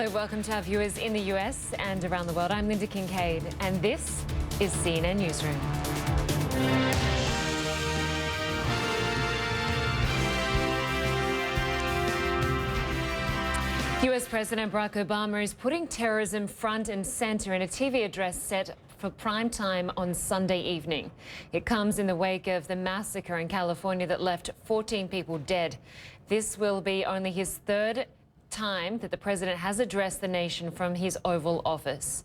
Hello, welcome to our viewers in the US and around the world. I'm Lynda Kinkade, and this is CNN Newsroom. U.S. President Barack Obama is putting terrorism front and center in a TV address set for prime time on Sunday evening. It comes in the wake of the massacre in California that left 14 people dead. This will be only his third time that the president has addressed the nation from his Oval Office.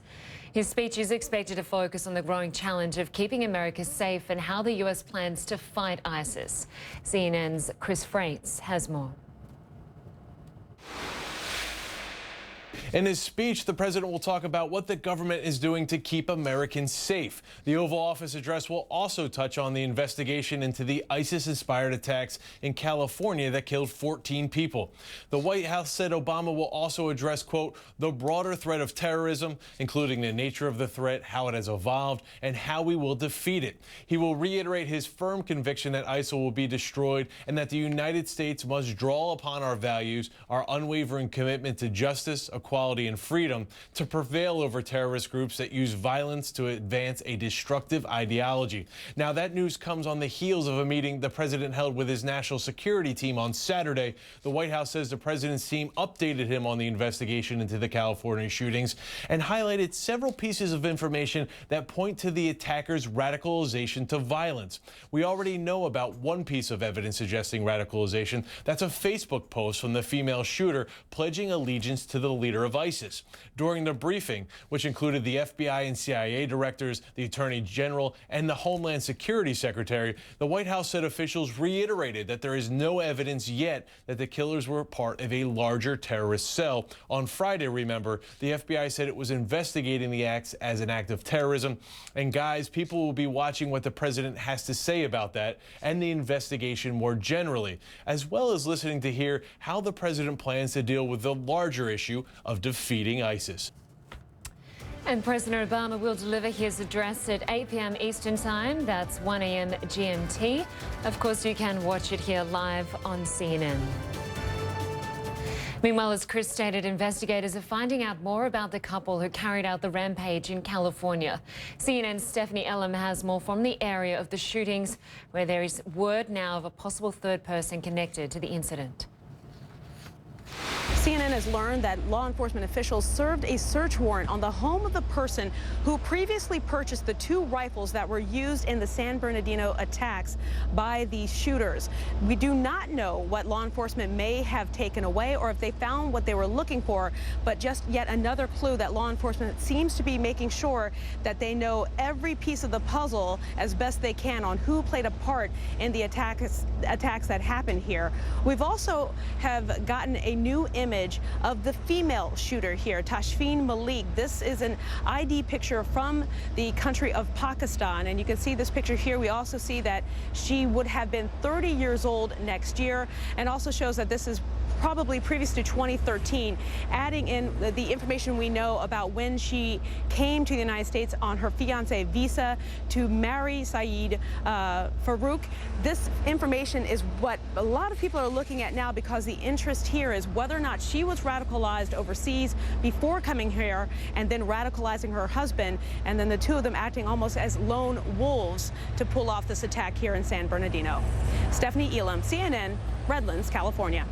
His speech is expected to focus on the growing challenge of keeping America safe and how the U.S. plans to fight ISIS. CNN's Frates has more. In his speech, the president will talk about what the government is doing to keep Americans safe. The Oval Office address will also touch on the investigation into the ISIS-inspired attacks in California that killed 14 people. The White House said Obama will also address, quote, the broader threat of terrorism, including the nature of the threat, how it has evolved, and how we will defeat it. He will reiterate his firm conviction that ISIL will be destroyed and that the United States must draw upon our values, our unwavering commitment to justice, equality, and freedom to prevail over terrorist groups that use violence to advance a destructive ideology. Now, that news comes on the heels of a meeting the president held with his national security team on Saturday. The White House says the president's team updated him on the investigation into the California shootings and highlighted several pieces of information that point to the attackers' radicalization to violence. We already know about one piece of evidence suggesting radicalization. That's a Facebook post from the female shooter pledging allegiance to the leader of ISIS. During the briefing, which included the FBI and CIA directors, the Attorney General, and the Homeland Security Secretary, the White House said officials reiterated that there is no evidence yet that the killers were part of a larger terrorist cell. On Friday, remember, the FBI said it was investigating the acts as an act of terrorism. And guys, people will be watching what the president has to say about that and the investigation more generally, as well as listening to hear how the president plans to deal with the larger issue of defeating ISIS. And President Obama will deliver his address at 8 p.m. Eastern Time. That's 1 a.m. GMT. Of course, you can watch it here live on CNN. Meanwhile, as Chris stated, investigators are finding out more about the couple who carried out the rampage in California. CNN's Stephanie Elam has more from the area of the shootings, where there is word now of a possible third person connected to the incident. CNN has learned that law enforcement officials served a search warrant on the home of the person who previously purchased the 2 rifles that were used in the San Bernardino attacks by the shooters. We do not know what law enforcement may have taken away or if they found what they were looking for, but just yet another clue that law enforcement seems to be making sure that they know every piece of the puzzle as best they can on who played a part in the attacks that happened here. We've also have gotten a new image of the female shooter here, Tashfeen Malik. This is an ID picture from the country of Pakistan, and you can see this picture here. We also see that she would have been 30 years old next year, and also shows that this is probably previous to 2013, adding in the information we know about when she came to the United States on her fiancé visa to marry Saeed Farouk. This information is what a lot of people are looking at now, because the interest here is whether or not she was radicalized overseas before coming here and then radicalizing her husband, and then the 2 of them acting almost as lone wolves to pull off this attack here in San Bernardino. Stephanie Elam, CNN, Redlands, California.